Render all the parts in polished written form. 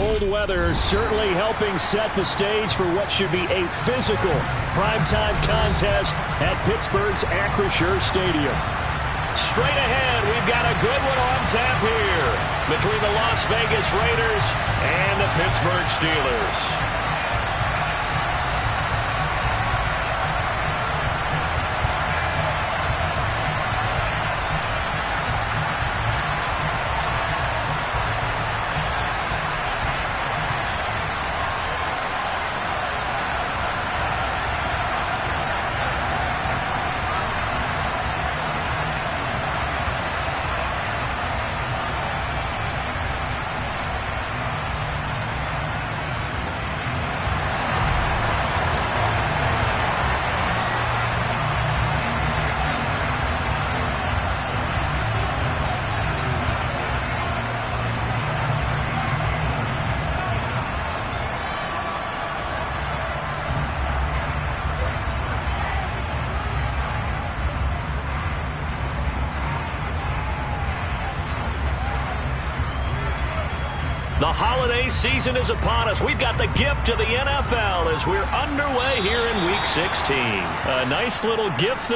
cold weather certainly helping set the stage for what should be a physical primetime contest at Pittsburgh's Acrisure Stadium. Straight ahead, we've got a good one on tap here between the Las Vegas Raiders and the Pittsburgh Steelers. The holiday season is upon us. We've got the gift of the NFL as we're underway here in Week 16. A nice little gift.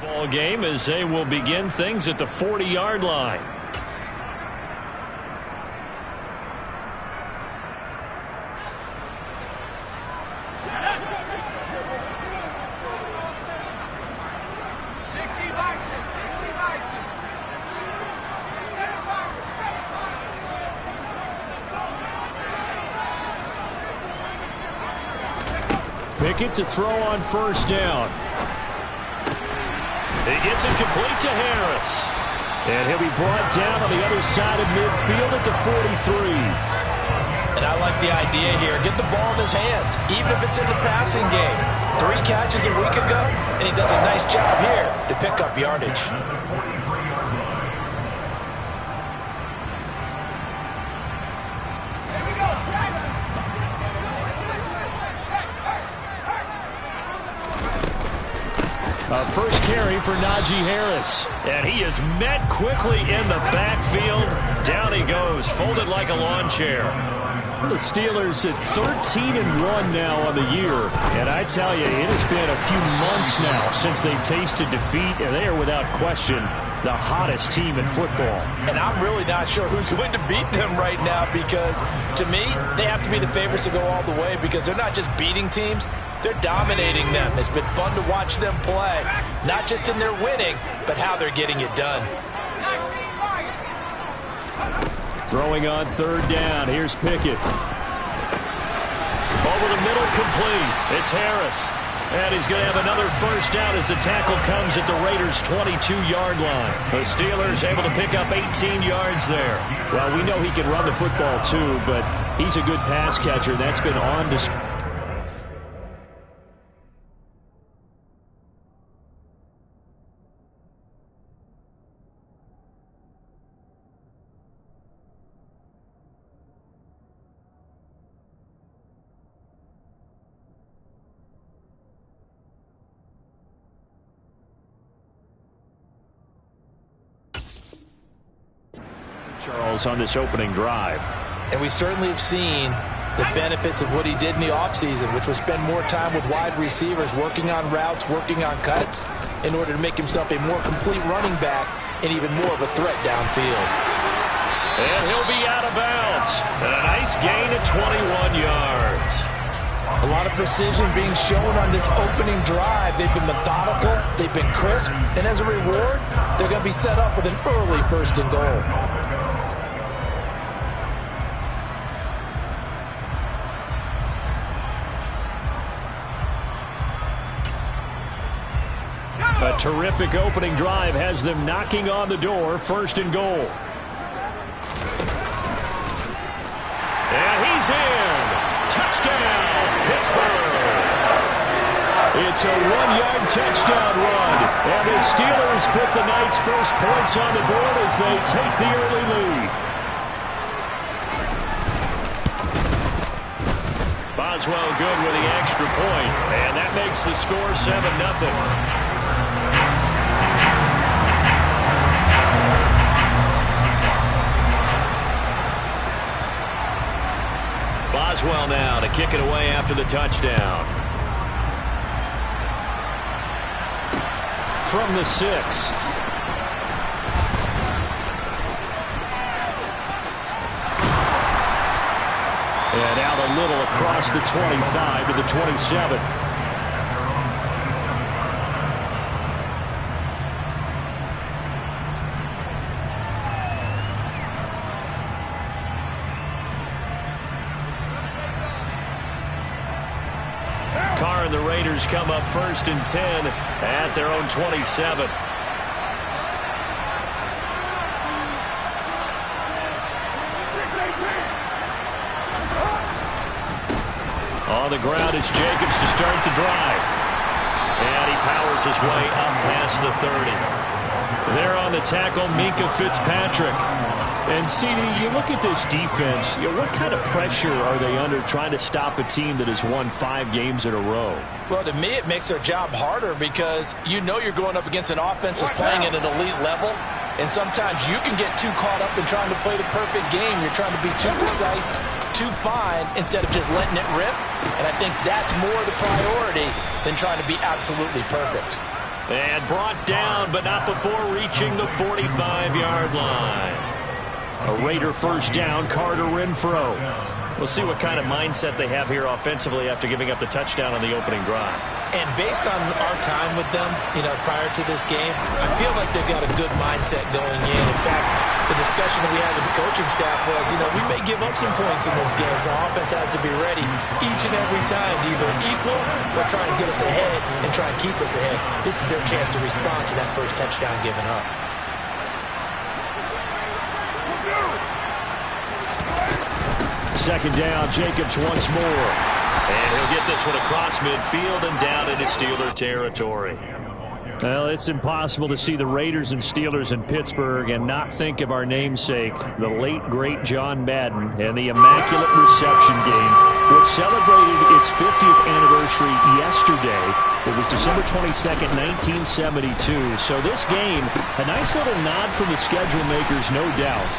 Ball game as they will begin things at the 40-yard line. Pickett to throw on first down. He gets it complete to Harris. And he'll be brought down on the other side of midfield at the 43. And I like the idea here. Get the ball in his hands, even if it's in the passing game. 3 catches a week ago, and he does a nice job here to pick up yardage. First carry for Najee Harris. And he is met quickly in the backfield. Down he goes, folded like a lawn chair. The Steelers at 13-1 now on the year. And I tell you, it has been a few months now since they've tasted defeat, and they are without question the hottest team in football. And I'm really not sure who's going to beat them right now because, to me, they have to be the favorites to go all the way because they're not just beating teams, they're dominating them. It's been fun to watch them play, not just in their winning, but how they're getting it done. Throwing on third down. Here's Pickett. Over the middle, complete. It's Harris. And he's going to have another first down as the tackle comes at the Raiders' 22-yard line. The Steelers able to pick up 18 yards there. Well, we know he can run the football too, but he's a good pass catcher. That's been on display. Charles on this opening drive. And we certainly have seen the benefits of what he did in the offseason, which was spend more time with wide receivers, working on routes, working on cuts, in order to make himself a more complete running back and even more of a threat downfield. And he'll be out of bounds. And a nice gain at 21 yards. A lot of precision being shown on this opening drive. They've been methodical, they've been crisp, and as a reward, they're going to be set up with an early 1st and goal. A terrific opening drive has them knocking on the door. 1st and goal. And he's in. Touchdown, Pittsburgh. It's a 1-yard touchdown run. And the Steelers put the night's first points on the board as they take the early lead. Boswell good with the extra point. And that makes the score 7-0. Boswell now to kick it away after the touchdown. From the 6. And out a little across the 25 to the 27. Carr and the Raiders come up 1st and 10 at their own 27. On the ground is Jacobs to start the drive. And he powers his way up past the 30. There on the tackle, Minkah Fitzpatrick. And, CD, you look at this defense, what kind of pressure are they under trying to stop a team that has won 5 games in a row? Well, to me, it makes their job harder because you know you're going up against an offense that's playing at an elite level, and sometimes you can get too caught up in trying to play the perfect game. You're trying to be too precise, too fine, instead of just letting it rip, and I think that's more the priority than trying to be absolutely perfect. And brought down, but not before reaching the 45-yard line. A Raider 1st down, Carter Renfro. We'll see what kind of mindset they have here offensively after giving up the touchdown on the opening drive. And based on our time with them, prior to this game, I feel like they've got a good mindset going in. In fact, the discussion that we had with the coaching staff was, we may give up some points in this game, so our offense has to be ready each and every time to either equal or try and get us ahead and try and keep us ahead. This is their chance to respond to that first touchdown given up. 2nd down, Jacobs once more. And he'll get this one across midfield and down into Steeler territory. Well, it's impossible to see the Raiders and Steelers in Pittsburgh and not think of our namesake, the late, great John Madden, and the Immaculate Reception game, which celebrated its 50th anniversary yesterday. It was December 22nd, 1972. So this game, a nice little nod from the schedule makers, no doubt.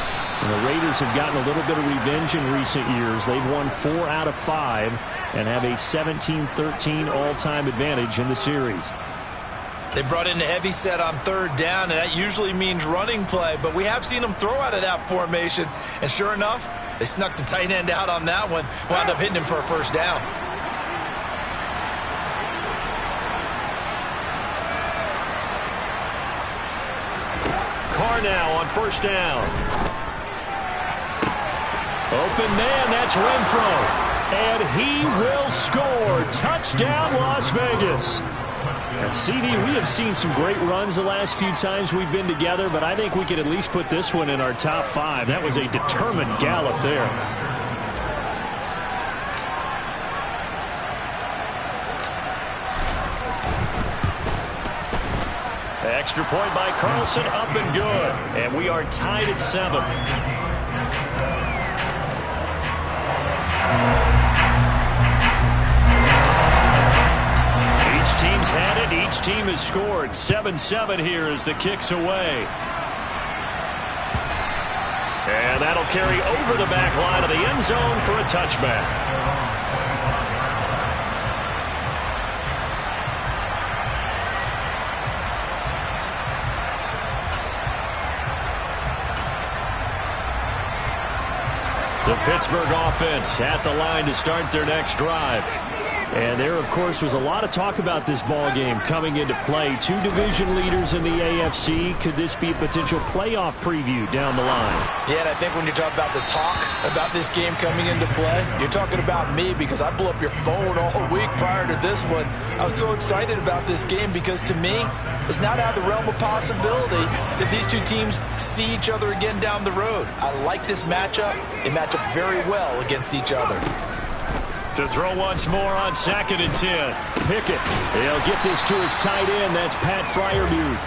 And the Raiders have gotten a little bit of revenge in recent years. They've won 4 out of 5 and have a 17-13 all-time advantage in the series. They brought in a heavy set on 3rd down, and that usually means running play, but we have seen them throw out of that formation, and sure enough, they snuck the tight end out on that one, wound up hitting him for a 1st down. Carr now on 1st down. Open man, that's Renfro. And he will score. Touchdown, Las Vegas. And CD, we have seen some great runs the last few times we've been together, but I think we could at least put this one in our top 5. That was a determined gallop there. Extra point by Carlson, up and good. And we are tied at 7. Each team's had it. Each team has scored. 7-7 here as the kick's away. And that'll carry over the back line of the end zone for a touchback. The Pittsburgh offense at the line to start their next drive. And there, of course, was a lot of talk about this ball game coming into play. Two division leaders in the AFC. Could this be a potential playoff preview down the line? Yeah, and I think when you talk about the talk about this game coming into play, you're talking about me because I blew up your phone all week prior to this one. I was so excited about this game because, to me, it's not out of the realm of possibility that these two teams see each other again down the road. I like this matchup. They match up very well against each other. To throw once more on 2nd and 10. Pickett. He'll get this to his tight end. That's Pat Freiermuth.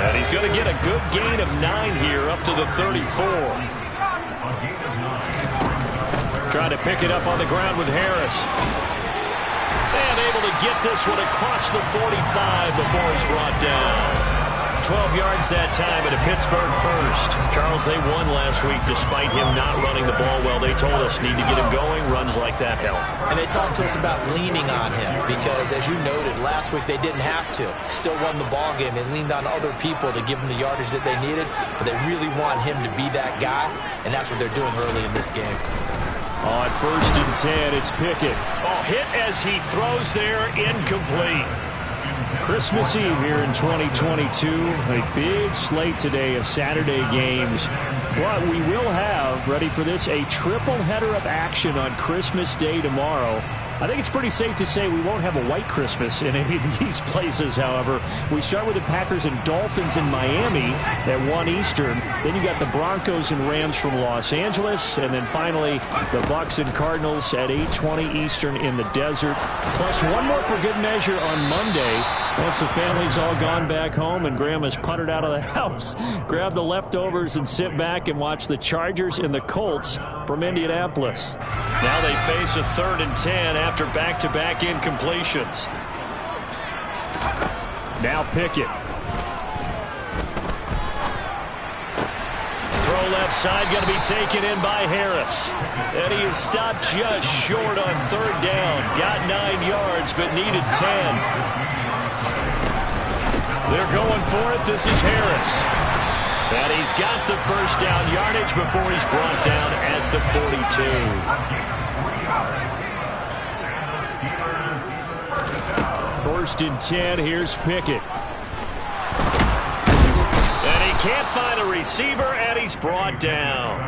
And he's going to get a good gain of 9 here up to the 34. Trying to pick it up on the ground with Harris. And able to get this one across the 45 before he's brought down. 12 yards that time and a Pittsburgh first. Charles, they won last week despite him not running the ball well. They told us need to get him going. Runs like that help. And they talked to us about leaning on him because, as you noted, last week they didn't have to. Still won the ball game. They leaned on other people to give them the yardage that they needed, but they really want him to be that guy, and that's what they're doing early in this game. On 1st and 10, it's Pickett. Oh, hit as he throws there, incomplete. Christmas Eve here in 2022. A big slate today of Saturday games. But we will have, ready for this, a triple header of action on Christmas Day tomorrow. I think it's pretty safe to say we won't have a white Christmas in any of these places, however. We start with the Packers and Dolphins in Miami at 1 Eastern. Then you got the Broncos and Rams from Los Angeles. And then finally, the Bucks and Cardinals at 8:20 Eastern in the desert. Plus one more for good measure on Monday. Once the family's all gone back home and Grandma's puttered out of the house, grab the leftovers and sit back and watch the Chargers and the Colts from Indianapolis. Now they face a 3rd and 10 after back-to-back incompletions. Now Pickett. Throw left side, going to be taken in by Harris. And he is stopped just short on 3rd down. Got 9 yards, but needed 10. They're going for it. This is Harris. And he's got the 1st down yardage before he's brought down at the 42. 1st and 10. Here's Pickett. And he can't find a receiver, and he's brought down.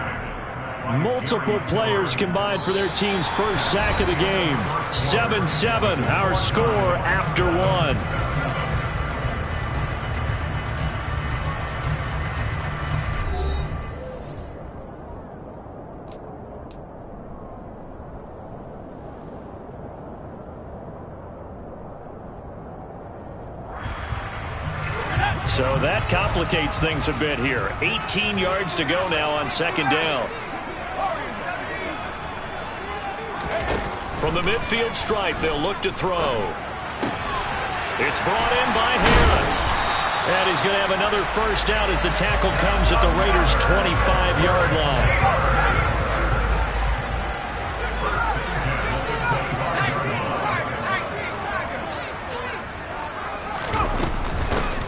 Multiple players combined for their team's first sack of the game. 7-7, our score after 1. So that complicates things a bit here. 18 yards to go now on 2nd down. From the midfield stripe, they'll look to throw. It's brought in by Harris. And he's going to have another 1st down as the tackle comes at the Raiders' 25-yard line.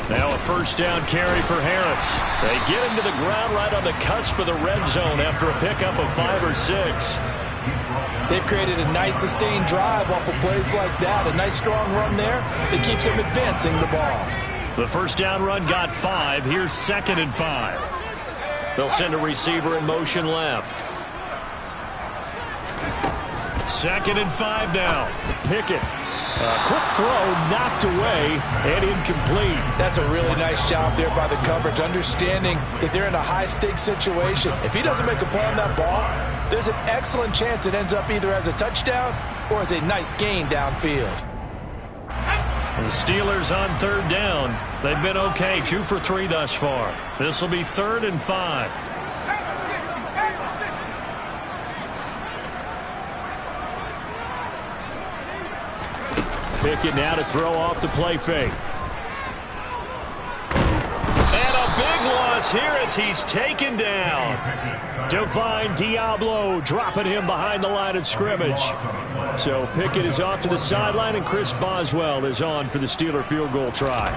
Now a 1st down carry for Harris. They get him to the ground right on the cusp of the red zone after a pickup of 5 or 6. They've created a nice sustained drive off of plays like that. A nice strong run there that keeps them advancing the ball. The 1st down run got 5. Here's 2nd and 5. They'll send a receiver in motion left. 2nd and 5 now. Pickett. A quick throw knocked away and incomplete. That's a really nice job there by the coverage, understanding that they're in a high-stakes situation. If he doesn't make a play on that ball, there's an excellent chance it ends up either as a touchdown or as a nice gain downfield. The Steelers on 3rd down. They've been okay, 2 for 3 thus far. This will be 3rd and 5. Pickett now to throw off the play fake. And a big loss is here as he's taken down. Divine Diablo dropping him behind the line of scrimmage. So Pickett is off to the sideline, and Chris Boswell is on for the Steeler field goal try.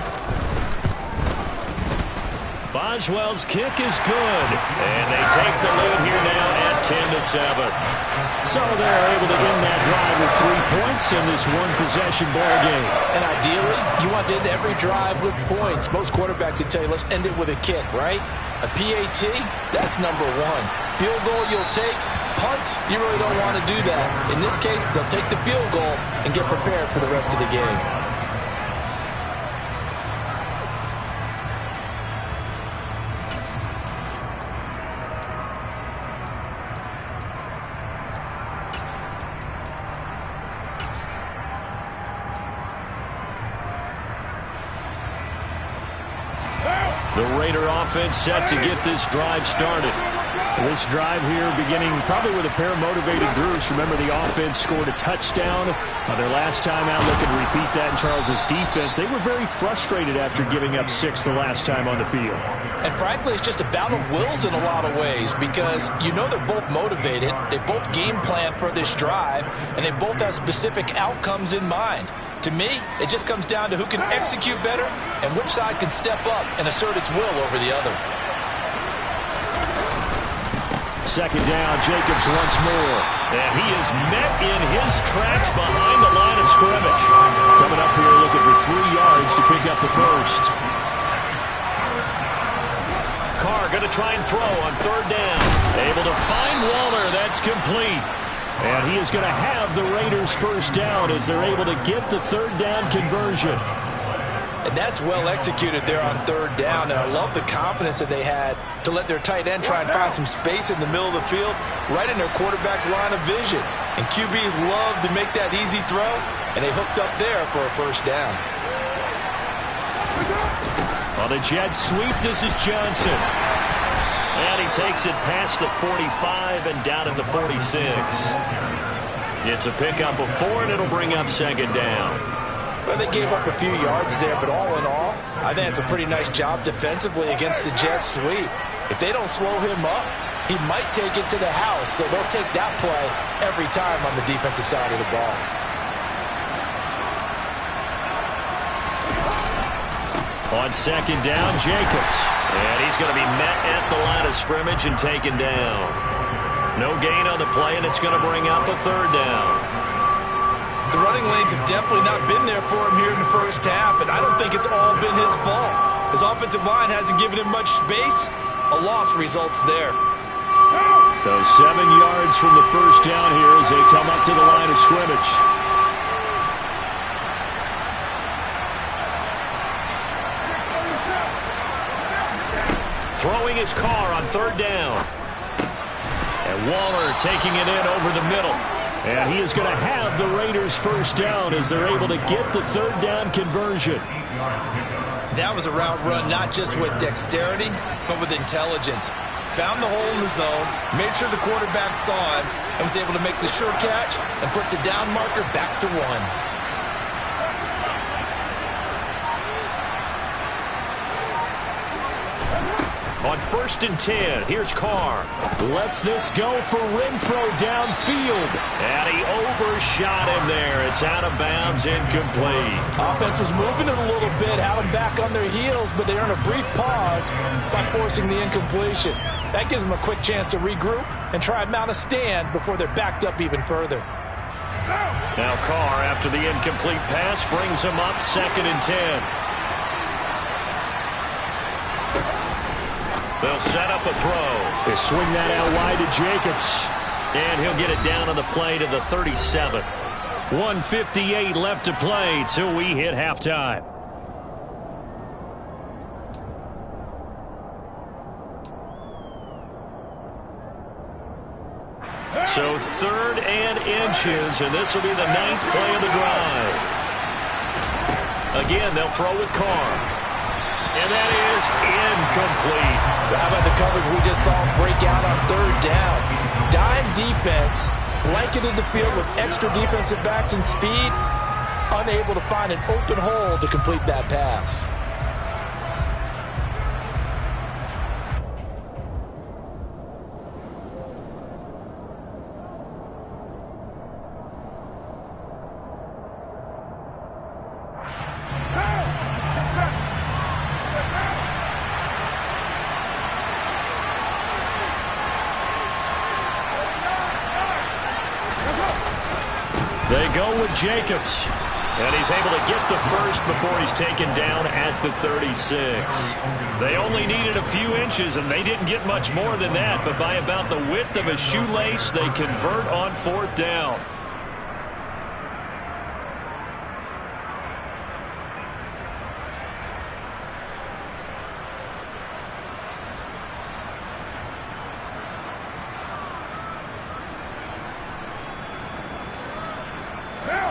Boswell's kick is good, and they take the lead here now at 10-7. So they're able to end that drive with 3 points in this one-possession ball game. And ideally, you want to end every drive with points. Most quarterbacks would tell you, let's end it with a kick, right? A PAT, that's number one. Field goal you'll take. Punts, you really don't want to do that. In this case, they'll take the field goal and get prepared for the rest of the game. The Raider offense set to get this drive started. This drive here beginning probably with a pair of motivated Bruce. Remember, the offense scored a touchdown their last time out. Looking to repeat that in Charles's defense. They were very frustrated after giving up 6 the last time on the field. And frankly, it's just a battle of wills in a lot of ways because you know they're both motivated. They both game plan for this drive, and they both have specific outcomes in mind. To me, it just comes down to who can execute better and which side can step up and assert its will over the other. Second down, Jacobs once more. And he is met in his tracks behind the line of scrimmage. Coming up here looking for 3 yards to pick up the first. Carr going to try and throw on third down. Able to find Waller. That's complete. And he is going to have the Raiders first down as they're able to get the third down conversion. And that's well executed there on third down. And I love the confidence that they had to let their tight end try and find some space in the middle of the field, right in their quarterback's line of vision. And QBs love to make that easy throw, and they hooked up there for a first down. On the jet sweep, this is Johnson. And he takes it past the 45 and down at the 46. It's a pickup of 4, and it'll bring up second down. Well, they gave up a few yards there, but all in all, I think it's a pretty nice job defensively against the jet sweep. If they don't slow him up, he might take it to the house, so they'll take that play every time on the defensive side of the ball. On second down, Jacobs. And he's going to be met at the line of scrimmage and taken down. No gain on the play, and it's going to bring up a third down. The running lanes have definitely not been there for him here in the first half, and I don't think it's all been his fault. His offensive line hasn't given him much space. A loss results there. So 7 yards from the first down here as they come up to the line of scrimmage. Throwing his Carr on third down. And Waller taking it in over the middle. And he is going to have the Raiders first down as they're able to get the third down conversion. That was a route run not just with dexterity, but with intelligence. Found the hole in the zone, made sure the quarterback saw him, and was able to make the sure catch and put the down marker back to 1. On 1st and 10, here's Carr. Lets this go for Renfro downfield. And he overshot him there. It's out of bounds, incomplete. Offense was moving it a little bit, had them back on their heels, but they earned a brief pause by forcing the incompletion. That gives them a quick chance to regroup and try and mount a stand before they're backed up even further. Now Carr, after the incomplete pass, brings him up 2nd and 10. They'll set up a throw. They swing that out wide to Jacobs. And he'll get it down on the play to the 37. 1:58 left to play till we hit halftime. So 3rd and inches, and this will be the 9th play of the drive. Again, they'll throw with Carr. And that is incomplete. How about the coverage we just saw break out on third down? Dime defense, blanketed the field with extra defensive backs and speed, unable to find an open hole to complete that pass. They go with Jacobs. And he's able to get the first before he's taken down at the 36. They only needed a few inches, and they didn't get much more than that. But by about the width of a shoelace, they convert on 4th down.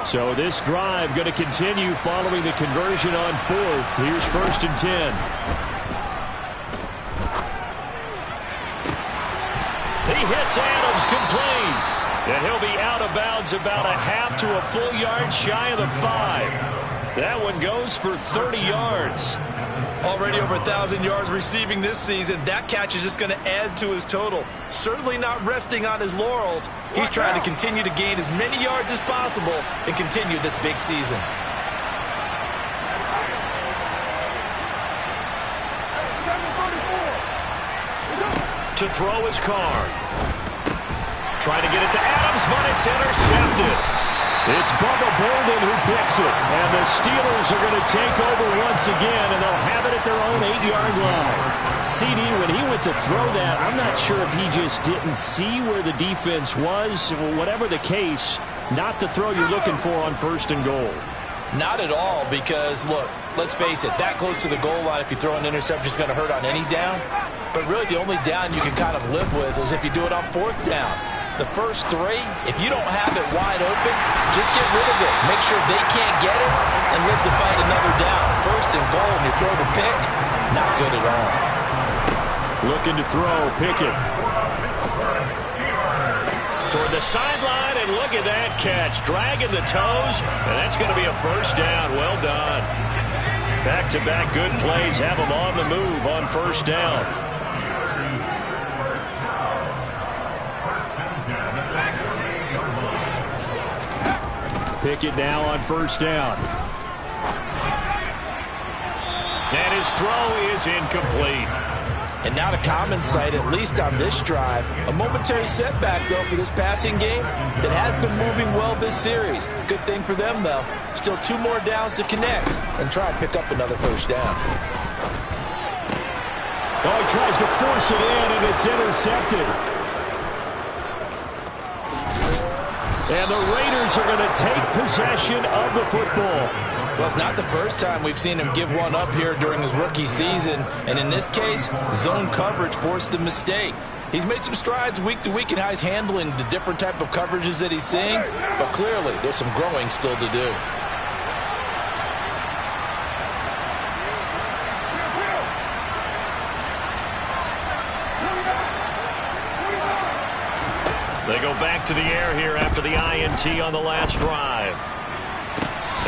So this drive going to continue following the conversion on 4th. Here's 1st and 10. He hits Adams complete. And he'll be out of bounds about a half to a full yard shy of the 5. That one goes for 30 yards. Already over 1,000 yards receiving this season. That catch is just going to add to his total. Certainly not resting on his laurels. He's trying to continue to gain as many yards as possible and continue this big season. To throw his car. Trying to get it to Adams, but it's intercepted. It's Bubba Bolden who picks it. And the Steelers are going to take over once again, and they'll have it at their own 8-yard line. CD, when he went to throw that, I'm not sure if he just didn't see where the defense was. Whatever the case, not the throw you're looking for on 1st and goal. Not at all, because, look, let's face it, that close to the goal line, if you throw an interception, is going to hurt on any down. But really, the only down you can kind of live with is if you do it on 4th down. The first 3, if you don't have it wide open, just get rid of it. Make sure they can't get it and live to fight another down. 1st and goal, and you throw the pick, not good at all. Looking to throw, Pickett. Toward the sideline, and look at that catch. Dragging the toes, and that's going to be a 1st down. Well done. Back-to-back good plays have them on the move on 1st down. Pickett now on 1st down. And his throw is incomplete. And not a common sight, at least on this drive. A momentary setback, though, for this passing game that has been moving well this series. Good thing for them, though. Still 2 more downs to connect and try and pick up another 1st down. Oh, he tries to force it in, and it's intercepted. And the Raiders are going to take possession of the football. Well, it's not the first time we've seen him give one up here during his rookie season. And in this case, zone coverage forced the mistake. He's made some strides week to week in how he's handling the different type of coverages that he's seeing. But clearly, there's some growing still to do. They go back to the air here after the INT on the last drive.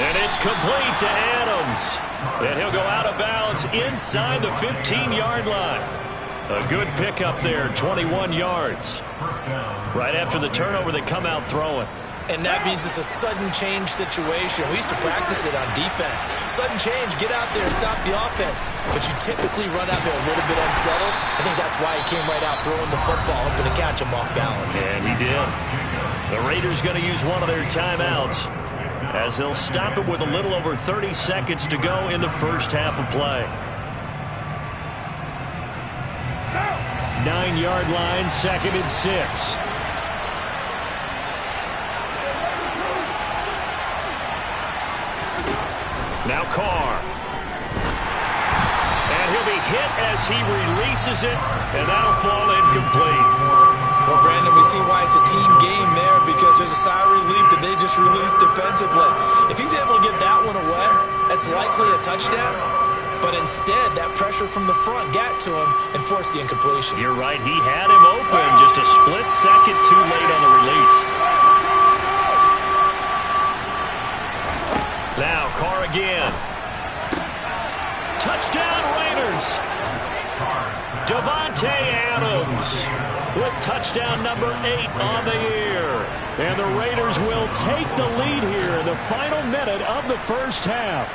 And it's complete to Adams. And he'll go out of bounds inside the 15-yard line. A good pickup there, 21 yards. Right after the turnover, they come out throwing. And that means it's a sudden change situation. We used to practice it on defense. Sudden change, get out there, stop the offense. But you typically run out there a little bit unsettled. I think that's why he came right out throwing the football, hoping to catch him off balance. And he did. The Raiders going to use one of their timeouts as they'll stop it with a little over 30 seconds to go in the first half of play. 9-yard line, 2nd and 6. Now Carr. And he'll be hit as he releases it, and that'll fall incomplete. Well, Brandon, we see why it's a team game there, because there's a sigh of relief that they just released defensively. If he's able to get that one away, that's likely a touchdown. But instead, that pressure from the front got to him and forced the incompletion. You're right. He had him open, just a split second too late on the release. Now, Carr again. Touchdown, Raiders. Davante Adams with touchdown number 8 on the year. And the Raiders will take the lead here in the final minute of the first half.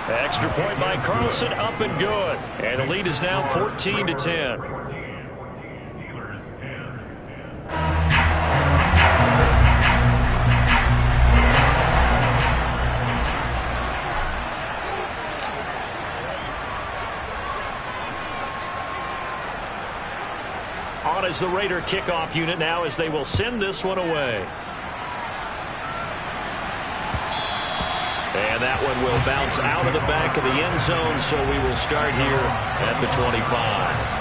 Extra point by Carlson, up and good. And the lead is now 14-10. On as the Raider kickoff unit now as they will send this one away. And that one will bounce out of the back of the end zone, so we will start here at the 25.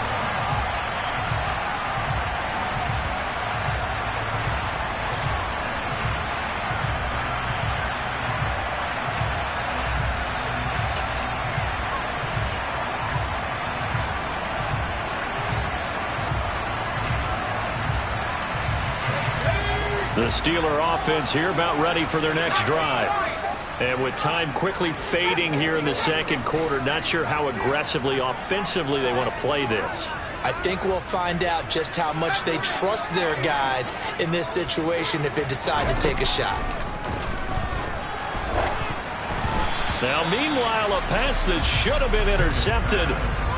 The Steeler offense here about ready for their next drive. And with time quickly fading here in the second quarter, not sure how aggressively, offensively they want to play this. I think we'll find out just how much they trust their guys in this situation if they decide to take a shot. Now, meanwhile, a pass that should have been intercepted,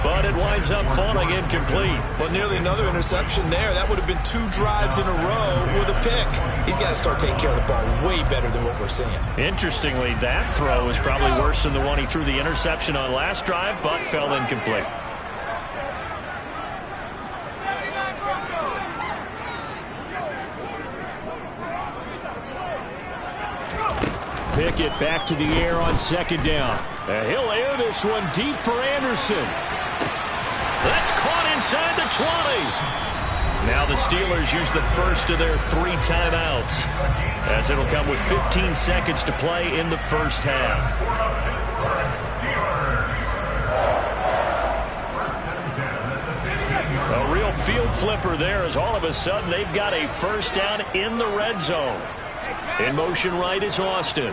but it winds up falling incomplete. Well, nearly another interception there. That would have been 2 drives in a row with a pick. He's got to start taking care of the ball way better than what we're seeing. Interestingly, that throw is probably worse than the one he threw the interception on last drive, but fell incomplete. Pickett back to the air on second down. And he'll air this one deep for Anderson. That's caught inside the 20. Now the Steelers use the first of their 3 timeouts, as it'll come with 15 seconds to play in the first half. A real field flipper there, as all of a sudden they've got a first down in the red zone. In motion right is Austin.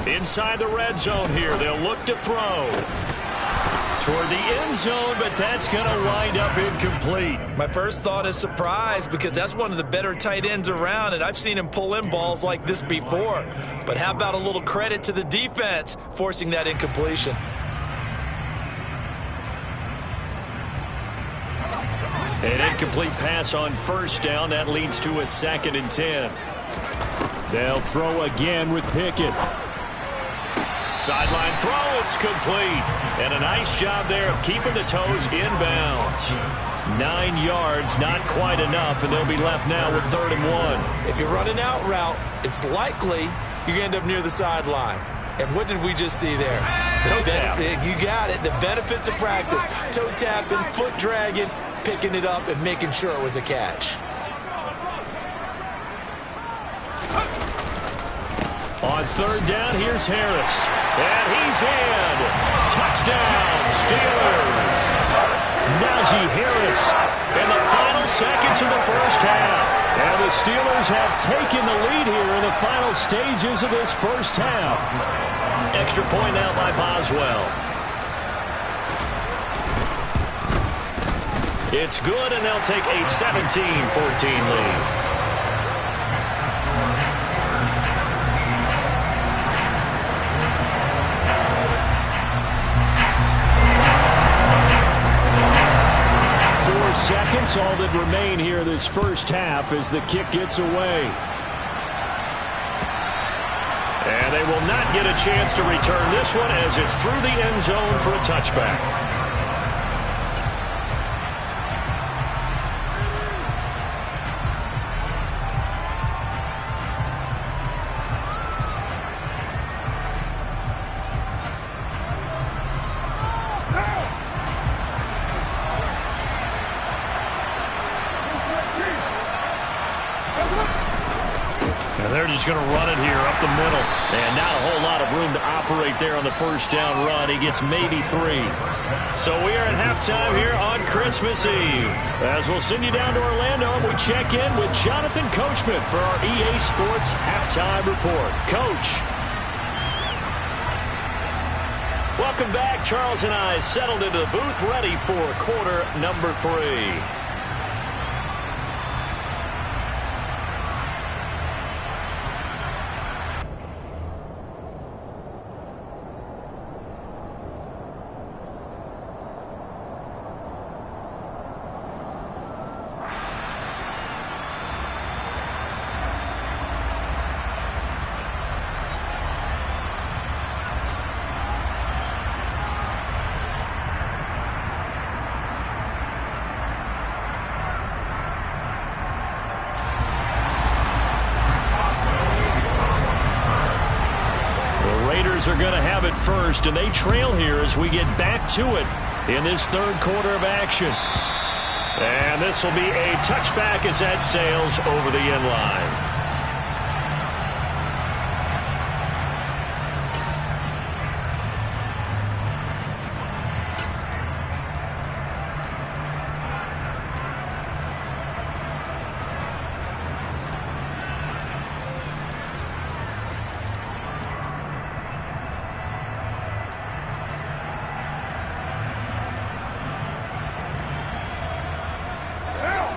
Inside the red zone here, they'll look to throw toward the end zone, but that's going to wind up incomplete. My first thought is surprise, because that's one of the better tight ends around, and I've seen him pull in balls like this before. But how about a little credit to the defense forcing that incompletion? An incomplete pass on first down. That leads to a 2nd and 10. They'll throw again with Pickett. Sideline throw, it's complete. And a nice job there of keeping the toes inbounds. 9 yards, not quite enough, and they'll be left now with 3rd and 1. If you're running out route, it's likely you're going to end up near the sideline. And what did we just see there? Toe tap. You got it. The benefits of practice. Toe tapping, foot dragging, picking it up, and making sure it was a catch. On 3rd down, here's Harris. And he's in. Touchdown, Steelers. Najee Harris in the final seconds of the first half. And the Steelers have taken the lead here in the final stages of this first half. Extra point now by Boswell. It's good, and they'll take a 17-14 lead. Seconds, all that remain here this first half as the kick gets away. And they will not get a chance to return this one as it's through the end zone for a touchback. They're just going to run it here up the middle. And not a whole lot of room to operate there on the first down run. He gets maybe 3. So we are at halftime here on Christmas Eve. As we'll send you down to Orlando, and we check in with Jonathan Coachman for our EA Sports Halftime Report. Coach. Welcome back. Charles and I settled into the booth ready for quarter number 3. Eagles are going to have it first, and they trail here as we get back to it in this third quarter of action. And this will be a touchback as that sails over the end line.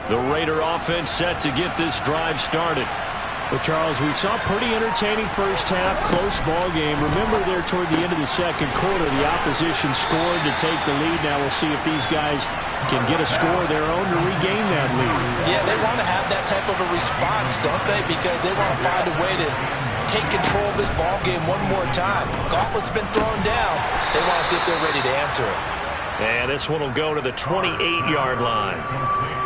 The Raider offense set to get this drive started. Well, Charles, we saw pretty entertaining first half, close ball game. Remember there toward the end of the second quarter, the opposition scored to take the lead. Now we'll see if these guys can get a score of their own to regain that lead. Yeah, they want to have that type of a response, don't they? Because they want to find a way to take control of this ball game one more time. Gauntlet's been thrown down. They want to see if they're ready to answer it. And this one will go to the 28-yard line.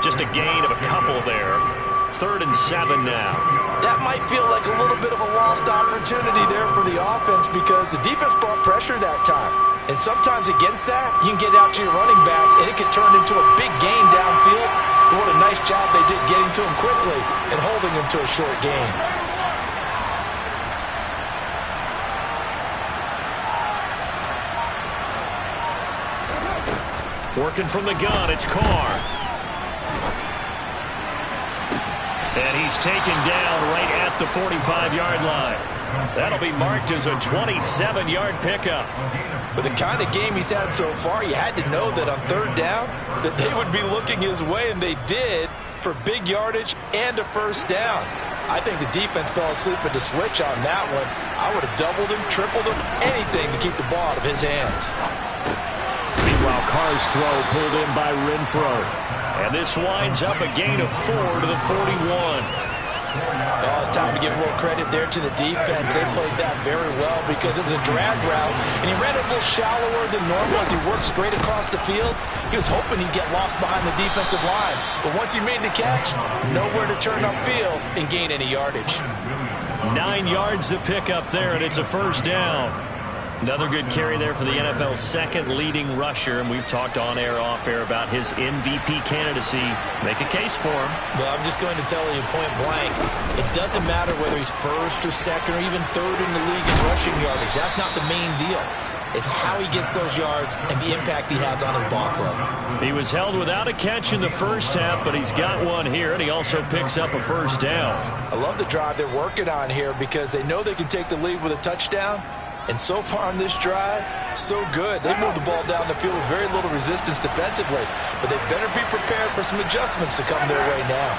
Just a gain of a couple there. 3rd and 7 now. That might feel like a little bit of a lost opportunity there for the offense because the defense brought pressure that time. And sometimes against that, you can get out to your running back, and it could turn into a big gain downfield. But what a nice job they did getting to him quickly and holding him to a short gain. Working from the gun, it's Carr. And he's taken down right at the 45-yard line. That'll be marked as a 27-yard pickup. With the kind of game he's had so far, you had to know that on 3rd down that they would be looking his way, and they did, for big yardage and a first down. I think the defense fell asleep with the switch on that one. I would have doubled him, tripled him, anything to keep the ball out of his hands. Meanwhile, Carr's throw pulled in by Renfro. And this winds up a gain of 4 to the 41. Oh, it's time to give a little credit there to the defense. They played that very well because it was a drag route, and he ran it a little shallower than normal as he worked straight across the field. He was hoping he'd get lost behind the defensive line, but once he made the catch, nowhere to turn upfield and gain any yardage. 9 yards to pick up there, and it's a first down. Another good carry there for the NFL's second leading rusher, and we've talked on air, off air about his MVP candidacy. Make a case for him. Well, I'm just going to tell you point blank, it doesn't matter whether he's first or second or even third in the league in rushing yardage. That's not the main deal. It's how he gets those yards and the impact he has on his ball club. He was held without a catch in the first half, but he's got one here, and he also picks up a first down. I love the drive they're working on here because they know they can take the lead with a touchdown. And so far on this drive, so good. They moved the ball down the field with very little resistance defensively. But they better be prepared for some adjustments to come their way now.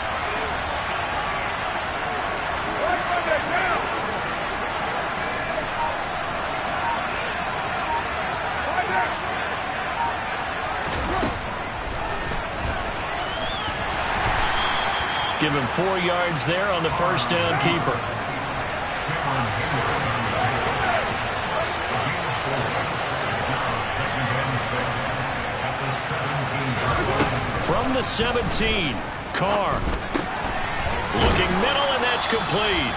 Give him 4 yards there on the first down keeper. From the 17, Carr. Looking middle, and that's complete.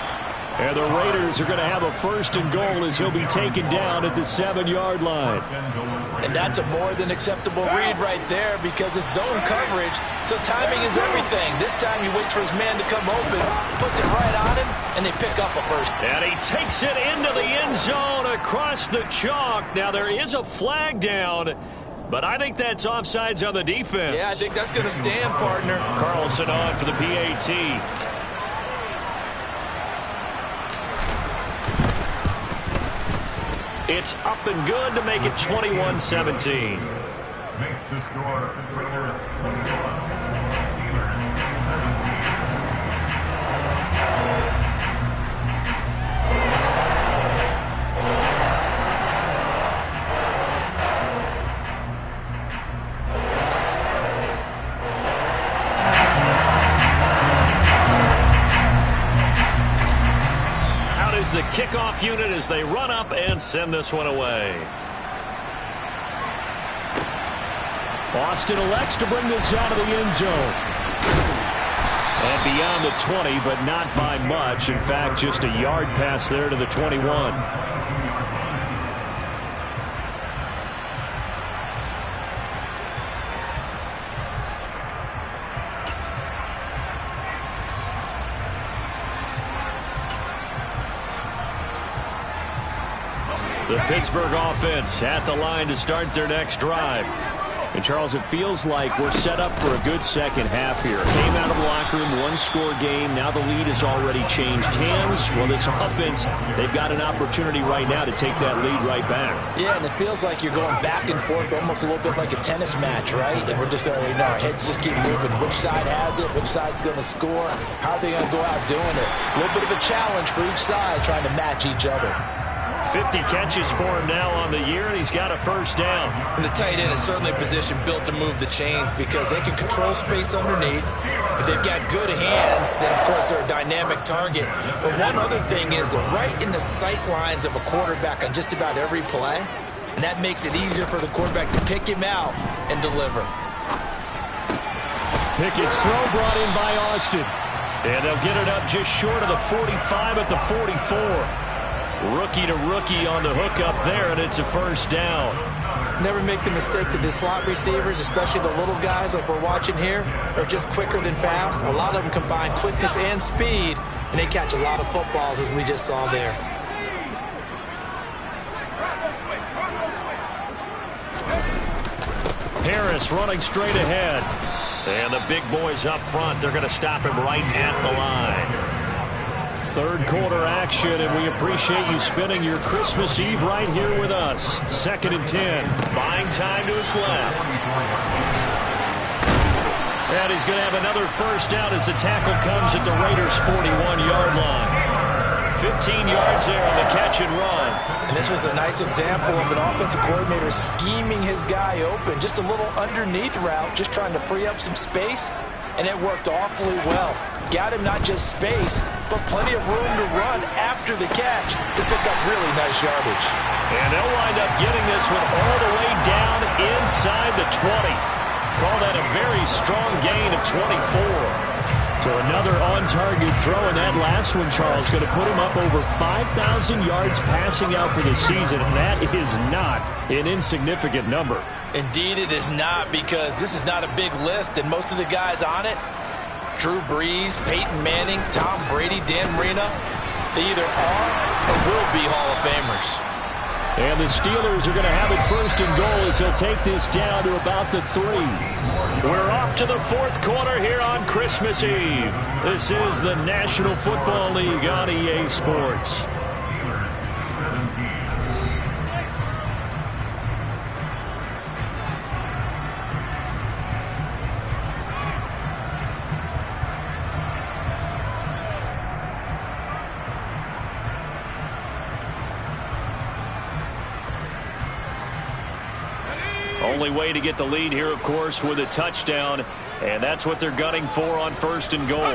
And the Raiders are going to have a first and goal as he'll be taken down at the 7-yard line. And that's a more than acceptable read right there because it's zone coverage, so timing is everything. This time he waits for his man to come open, puts it right on him, and they pick up a first. And he takes it into the end zone across the chalk. Now there is a flag down, but I think that's offsides on the defense. Yeah, I think that's going to stand, partner. Carlson on for the PAT. It's up and good to make it 21-17. Makes the score Raiders 21, Steelers 17. Out is the kickoff unit as they run up and send this one away. Austin elects to bring this out of the end zone. And beyond the 20, but not by much. In fact, just a yard pass there to the 21. The Pittsburgh offense at the line to start their next drive. And, Charles, it feels like we're set up for a good second half here. Came out of the locker room, one-score game. Now the lead has already changed hands. Well, this offense, they've got an opportunity right now to take that lead right back. Yeah, and it feels like you're going back and forth almost a little bit like a tennis match, right? And we're just already know our heads just keep moving. Which side has it? Which side's going to score? How are they going to go out doing it? A little bit of a challenge for each side trying to match each other. 50 catches for him now on the year, and he's got a first down. And the tight end is certainly a position built to move the chains because they can control space underneath. If they've got good hands, then, of course, they're a dynamic target. But one other thing is they're right in the sight lines of a quarterback on just about every play, and that makes it easier for the quarterback to pick him out and deliver. Pickett's throw brought in by Austin. And they'll get it up just short of the 45 at the 44. Rookie to rookie on the hook up there, and it's a first down. Never make the mistake that the slot receivers, especially the little guys like we're watching here, are just quicker than fast. A lot of them combine quickness and speed, and they catch a lot of footballs, as we just saw there. Harris running straight ahead. And the big boys up front, they're going to stop him right at the line. Third quarter action, and we appreciate you spending your Christmas Eve right here with us. 2nd and 10. Buying time to his left. And he's going to have another first down as the tackle comes at the Raiders' 41-yard line. 15 yards there on the catch and run. And this was a nice example of an offensive coordinator scheming his guy open. Just a little underneath route, just trying to free up some space, and it worked awfully well. Got him not just space, but plenty of room to run after the catch to pick up really nice yardage. And they'll wind up getting this one all the way down inside the 20. Call that a very strong gain of 24. So another on-target throw, and that last one, Charles, going to put him up over 5,000 yards passing out for the season, and that is not an insignificant number. Indeed it is not, because this is not a big list, and most of the guys on it, Drew Brees, Peyton Manning, Tom Brady, Dan Marino, they either are or will be Hall of Famers. And the Steelers are going to have it 1st and goal as they'll take this down to about the 3. We're off to the 4th quarter here on Christmas Eve. This is the National Football League on EA Sports. Only way to get the lead here, of course, with a touchdown, and that's what they're gunning for on 1st and goal.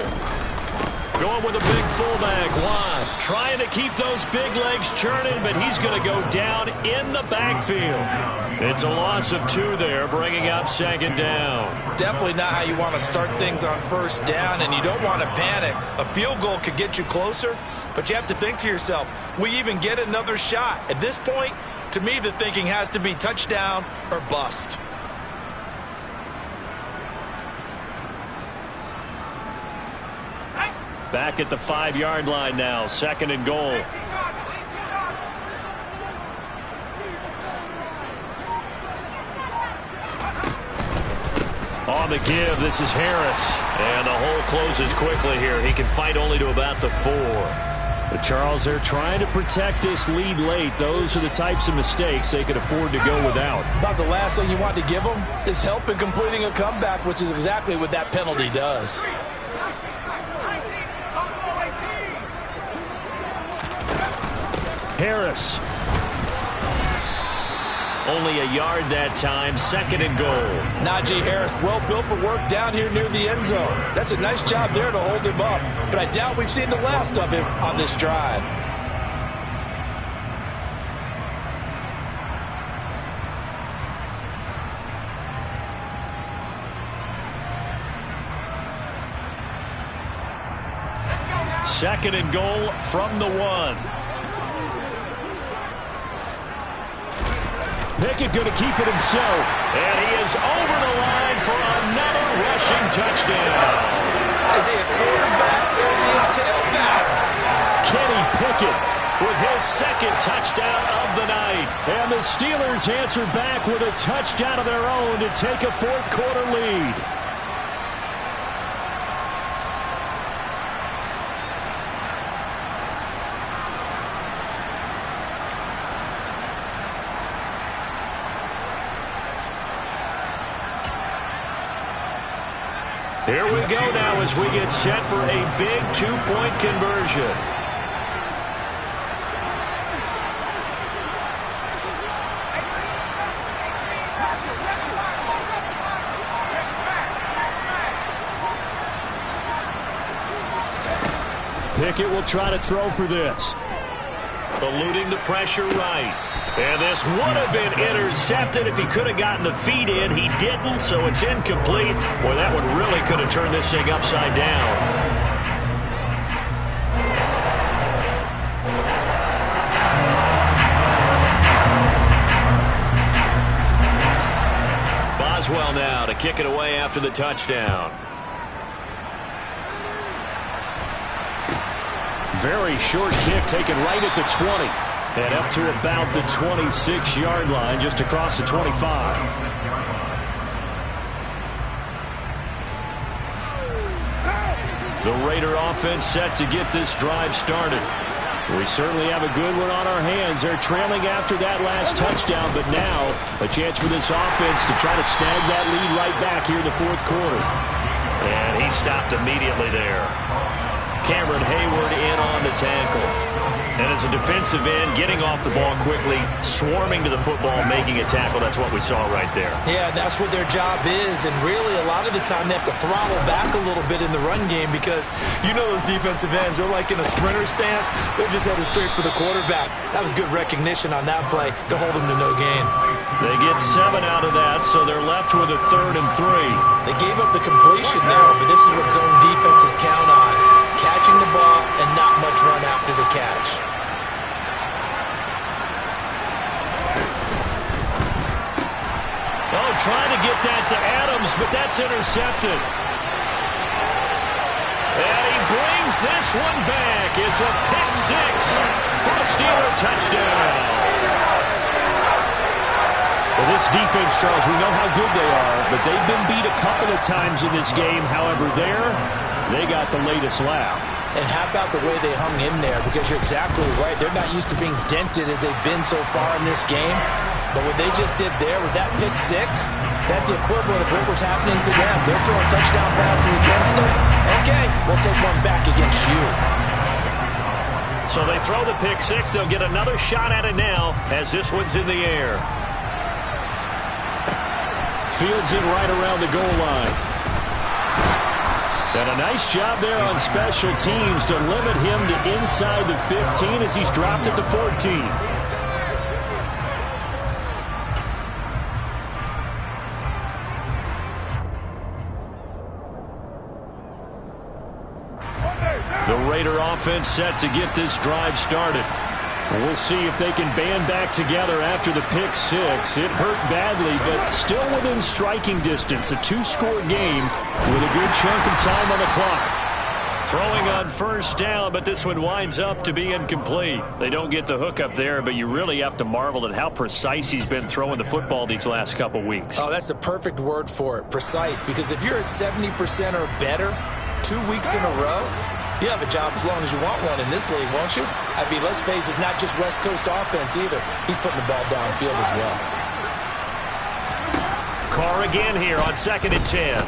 Going with a big fullback, Watt, trying to keep those big legs churning, but he's going to go down in the backfield. It's a loss of 2 there, bringing up 2nd down. Definitely not how you want to start things on 1st down, and you don't want to panic. A field goal could get you closer, but you have to think to yourself, we even get another shot. At this point, to me, the thinking has to be touchdown or bust. Back at the 5-yard line now, 2nd and goal. On the give, this is Harris. And the hole closes quickly here. He can fight only to about the 4. But Charles, they're trying to protect this lead late. Those are the types of mistakes they could afford to go without. About the last thing you want to give them is help in completing a comeback, which is exactly what that penalty does. Harris. Only a yard that time, 2nd and goal. Najee Harris, well built for work down here near the end zone. That's a nice job there to hold him up, but I doubt we've seen the last of him on this drive. Second and goal from the 1. Pickett going to keep it himself. And he is over the line for another rushing touchdown. Is he a quarterback or is he a tailback? Kenny Pickett with his second touchdown of the night. And the Steelers answer back with a touchdown of their own to take a fourth-quarter lead. Here we go now as we get set for a big two-point conversion. Pickett will try to throw for this. Eluding the pressure right. And this would have been intercepted if he could have gotten the feet in. He didn't, so it's incomplete. Boy, that one really could have turned this thing upside down. Boswell now to kick it away after the touchdown. Very short kick taken right at the 20. And up to about the 26-yard line, just across the 25. The Raider offense set to get this drive started. We certainly have a good one on our hands. They're trailing after that last touchdown, but now a chance for this offense to try to snag that lead right back here in the fourth quarter. And he stopped immediately there. Cameron Hayward in on the tackle. And as a defensive end, getting off the ball quickly, swarming to the football, making a tackle, that's what we saw right there. Yeah, that's what their job is, and really a lot of the time they have to throttle back a little bit in the run game because you know those defensive ends, they're like in a sprinter stance, they're just headed straight for the quarterback. That was good recognition on that play to hold them to no gain. They get 7 out of that, so they're left with a 3rd and 3. They gave up the completion there, but this is what zone defenses count on. Catching the ball and not much run after the catch. Oh, trying to get that to Adams, but that's intercepted. And he brings this one back. It's a pick 6 for a Steeler touchdown. Well, this defense, Charles, we know how good they are, but they've been beat a couple of times in this game. However, they got the latest laugh. And how about the way they hung in there? Because you're exactly right. They're not used to being dented as they've been so far in this game. But what they just did there with that pick 6, that's the equivalent of what was happening to them. They're throwing touchdown passes against them. Okay, we'll take one back against you. So they throw the pick 6. They'll get another shot at it now as this one's in the air. Fields it right around the goal line. And a nice job there on special teams to limit him to inside the 15 as he's dropped at the 14. The Raider offense set to get this drive started. We'll see if they can band back together after the pick 6. It hurt badly, but still within striking distance. A 2-score game with a good chunk of time on the clock. Throwing on first down, but this one winds up to be incomplete. They don't get the hook up there, but you really have to marvel at how precise he's been throwing the football these last couple weeks. Oh, that's the perfect word for it, precise. Because if you're at 70% or better 2 weeks in a row, you have a job as long as you want one in this league, won't you? I mean, let's face it, it's not just West Coast offense either. He's putting the ball downfield as well. Carr again here on 2nd and 10.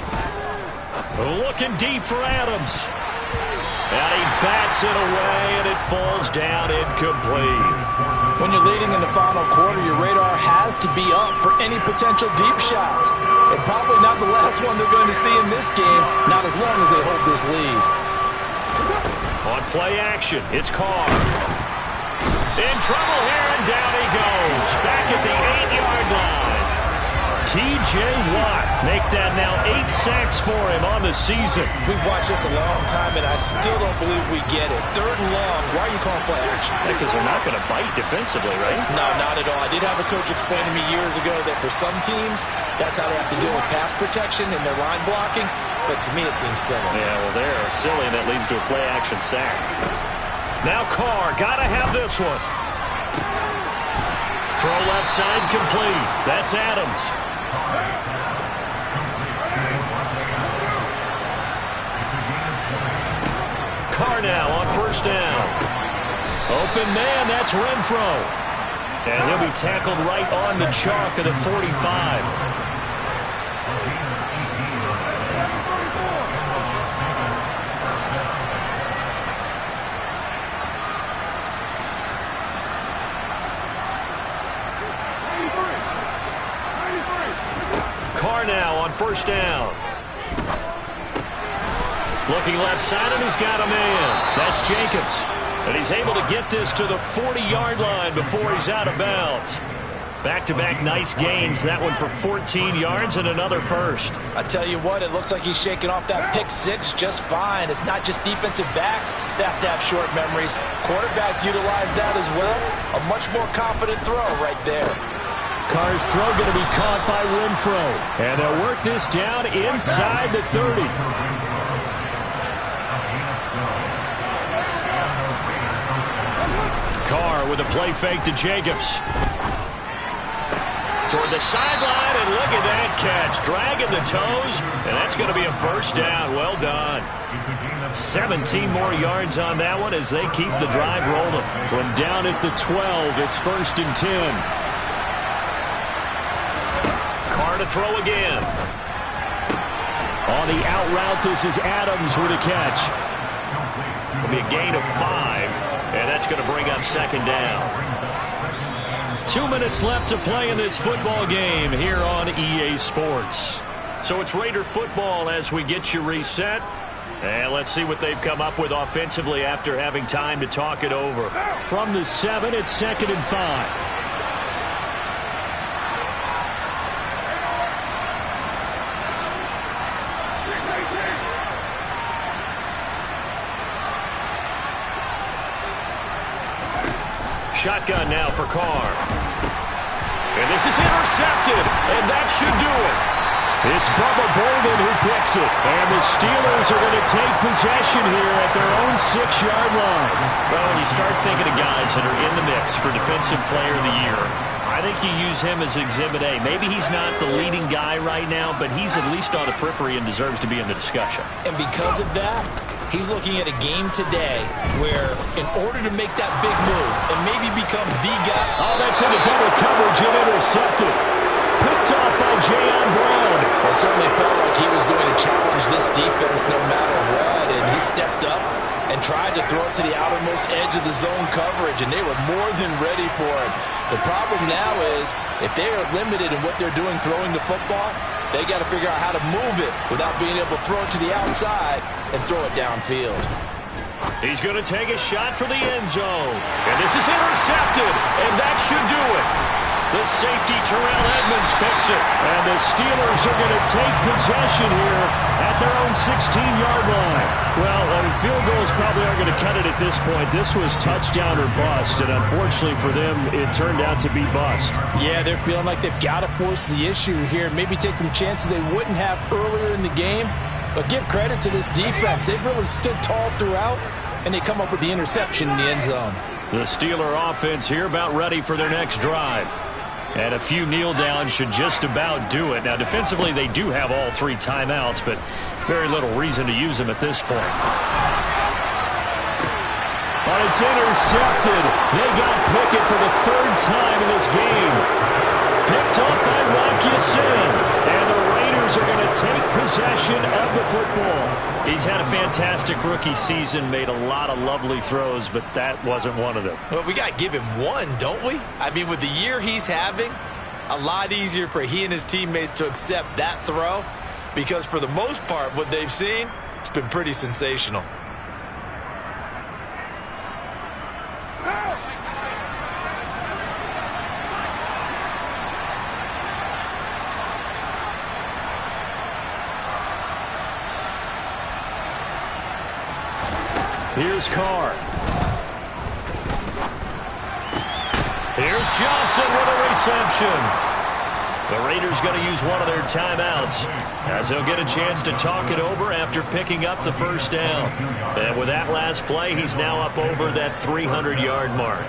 Looking deep for Adams. And he bats it away, and it falls down incomplete. When you're leading in the final quarter, your radar has to be up for any potential deep shots. And probably not the last one they're going to see in this game, not as long as they hold this lead. On play action, it's Carr. In trouble here, and down he goes. Back at the 8-yard line. T.J. Watt make that now 8 sacks for him on the season. We've watched this a long time, and I still don't believe we get it. 3rd and long, why are you calling play action? Because they're not going to bite defensively, right? No, not at all. I did have a coach explain to me years ago that for some teams, that's how they have to deal with pass protection and their line blocking. But to me, it seems silly. Yeah, well, they're silly, and that leads to a play-action sack. Now Carr, gotta have this one. Throw left side complete. That's Adams. Carr now on first down. Open man, that's Renfro. And he'll be tackled right on the chalk of the 45. Carr now on first down. Looking left side, and he's got a man. That's Jacobs. And he's able to get this to the 40-yard line before he's out of bounds. Back-to-back nice gains. That one for 14 yards and another first. I tell you what, it looks like he's shaking off that pick six just fine. It's not just defensive backs that have to have short memories. Quarterbacks utilize that as well. A much more confident throw right there. Carr's throw going to be caught by Renfro. And they'll work this down inside the 30. Carr with a play fake to Jacobs. Toward the sideline, and look at that catch. Dragging the toes, and that's going to be a first down. Well done. 17 more yards on that one as they keep the drive rolling. From down at the 12, it's 1st and 10. Carr to throw again. On the out route, this is Adams with a catch. It'll be a gain of 5, and that's going to bring up second down. 2 minutes left to play in this football game here on EA Sports. So it's Raider football as we get you reset. And let's see what they've come up with offensively after having time to talk it over. From the 7, it's 2nd and 5. Shotgun now for Carr. And this is intercepted, and that should do it. It's Bubba Bolden who picks it. And the Steelers are going to take possession here at their own 6-yard line. Well, when you start thinking of guys that are in the mix for Defensive Player of the Year, I think you use him as Exhibit A. Maybe he's not the leading guy right now, but he's at least on the periphery and deserves to be in the discussion. And because of that, he's looking at a game today where in order to make that big move and maybe become the guy. Oh, that's into double coverage and intercepted. Picked off by Jayon Brown. It certainly felt like he was going to challenge this defense no matter what, and he stepped up and tried to throw it to the outermost edge of the zone coverage, and they were more than ready for it. The problem now is if they are limited in what they're doing throwing the football, they got to figure out how to move it without being able to throw it to the outside and throw it downfield. He's going to take a shot for the end zone. And this is intercepted, and that should do it. The safety, Terrell Edmonds, picks it. And the Steelers are going to take possession here at their own 16-yard line. Well, field goals probably aren't going to cut it at this point. This was touchdown or bust, and unfortunately for them, it turned out to be bust. Yeah, they're feeling like they've got to force the issue here, maybe take some chances they wouldn't have earlier in the game. But give credit to this defense. They've really stood tall throughout, and they come up with the interception in the end zone. The Steeler offense here about ready for their next drive. And a few kneel downs should just about do it. Now, defensively, they do have all 3 timeouts, but very little reason to use them at this point. But it's intercepted. They got Pickett for the 3rd time in this game. Picked up by Rock Ya-Sin. And the Raiders are going to take possession of the football. He's had a fantastic rookie season, made a lot of lovely throws, but that wasn't one of them. Well, we got to give him one, don't we? I mean, with the year he's having, a lot easier for he and his teammates to accept that throw because for the most part, what they've seen, it's been pretty sensational. Here's Carr. Here's Johnson with a reception. The Raiders going to use one of their timeouts as they'll get a chance to talk it over after picking up the first down. And with that last play, he's now up over that 300-yard mark.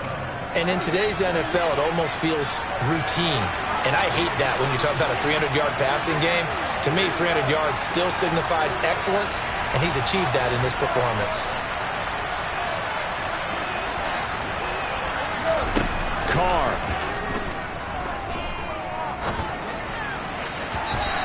And in today's NFL, it almost feels routine. And I hate that when you talk about a 300-yard passing game. To me, 300 yards still signifies excellence, and he's achieved that in this performance. Carr.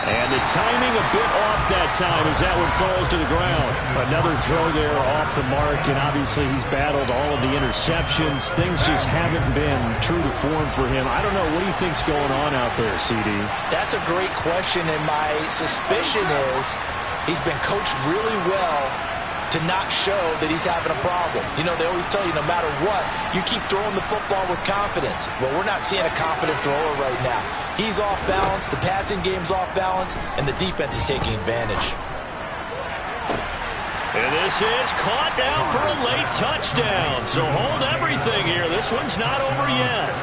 And the timing a bit off that time as that one falls to the ground. Another throw there off the mark, and obviously he's battled all of the interceptions. Things just haven't been true to form for him. I don't know. What do you think's going on out there, CD? That's a great question, and my suspicion is he's been coached really well to not show that he's having a problem. You know, they always tell you no matter what, you keep throwing the football with confidence. Well, we're not seeing a confident thrower right now. He's off balance, the passing game's off balance, and the defense is taking advantage. And this is caught down for a late touchdown. So hold everything here. This one's not over yet.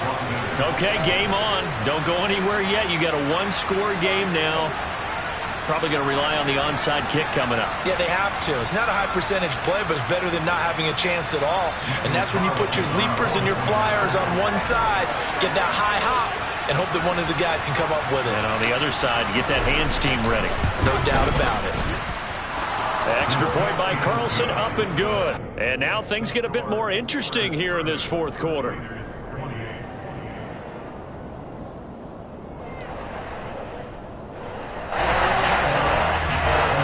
Okay, game on. Don't go anywhere yet. You got a one-score game now. Probably going to rely on the onside kick coming up. Yeah, they have to. It's not a high percentage play, but it's better than not having a chance at all. And that's when you put your leapers and your flyers on one side, get that high hop, and hope that one of the guys can come up with it. And on the other side, get that hands team ready. No doubt about it. Extra point by Carlson, up and good. And now things get a bit more interesting here in this fourth quarter.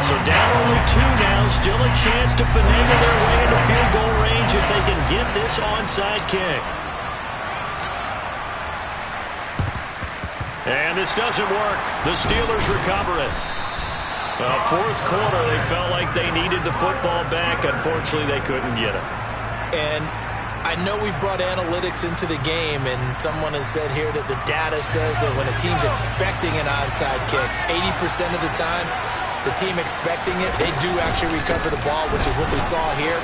So down only 2 now, still a chance to finagle their way into field goal range if they can get this onside kick. And this doesn't work. The Steelers recover it. Fourth quarter, they felt like they needed the football back. Unfortunately, they couldn't get it. And I know we brought analytics into the game, and someone has said here that the data says that when a team's expecting an onside kick, 80% of the time, the team expecting it, they do actually recover the ball, which is what we saw here.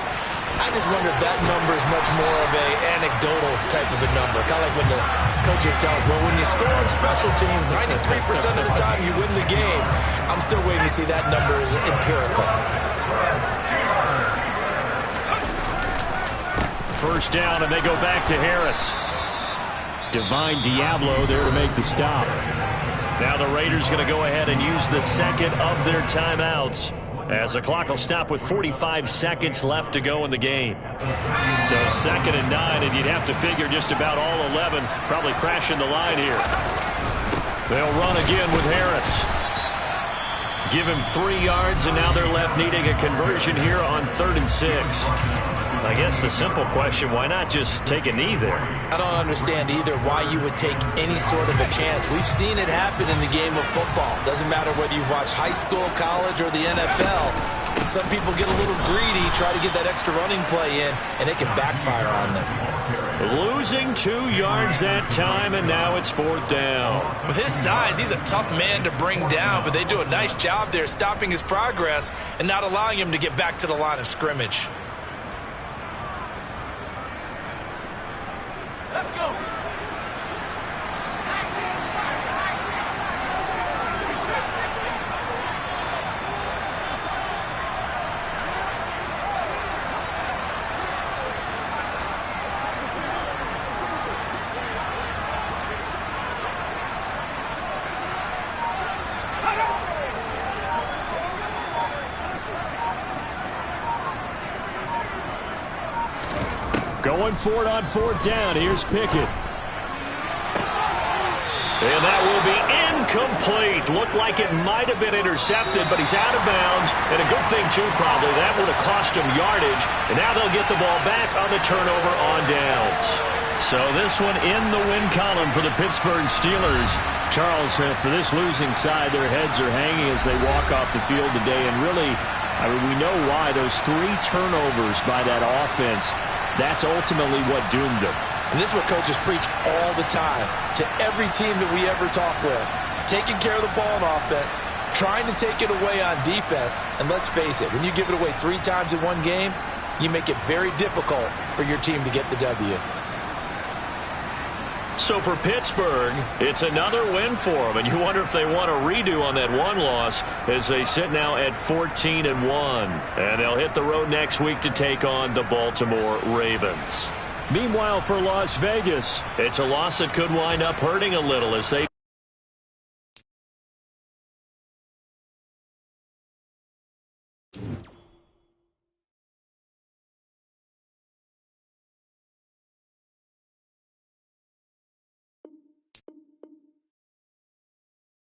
I just wonder if that number is much more of an anecdotal type of a number. Kind of like when the coaches tell us, well, when you score on special teams, 93% of the time you win the game. I'm still waiting to see that number is empirical. First down, and they go back to Harris. Divine Diablo there to make the stop. Now the Raiders going to go ahead and use the second of their timeouts, as the clock will stop with 45 seconds left to go in the game. So 2nd and 9, and you'd have to figure just about all 11 probably crashing the line here. They'll run again with Harris. Give him 3 yards, and now they're left needing a conversion here on 3rd and 6. I guess the simple question, why not just take a knee there? I don't understand either why you would take any sort of a chance. We've seen it happen in the game of football. Doesn't matter whether you watch high school, college, or the NFL. Some people get a little greedy, try to get that extra running play in, and it can backfire on them. Losing 2 yards that time, and now it's 4th down. With his size, he's a tough man to bring down, but they do a nice job there stopping his progress and not allowing him to get back to the line of scrimmage. Let's go. Going for it on 4th down. Here's Pickett. And that will be incomplete. Looked like it might have been intercepted, but he's out of bounds. And a good thing, too, probably. That would have cost him yardage. And now they'll get the ball back on the turnover on downs. So this one in the win column for the Pittsburgh Steelers. Charles, for this losing side, their heads are hanging as they walk off the field today. And really, I mean, we know why. Those 3 turnovers by that offense, that's ultimately what doomed them. And this is what coaches preach all the time to every team that we ever talk with. Taking care of the ball on offense, trying to take it away on defense. And let's face it, when you give it away 3 times in one game, you make it very difficult for your team to get the W. So for Pittsburgh, it's another win for them, and you wonder if they want a redo on that one loss as they sit now at 14-1. And they'll hit the road next week to take on the Baltimore Ravens. Meanwhile, for Las Vegas, it's a loss that could wind up hurting a little as they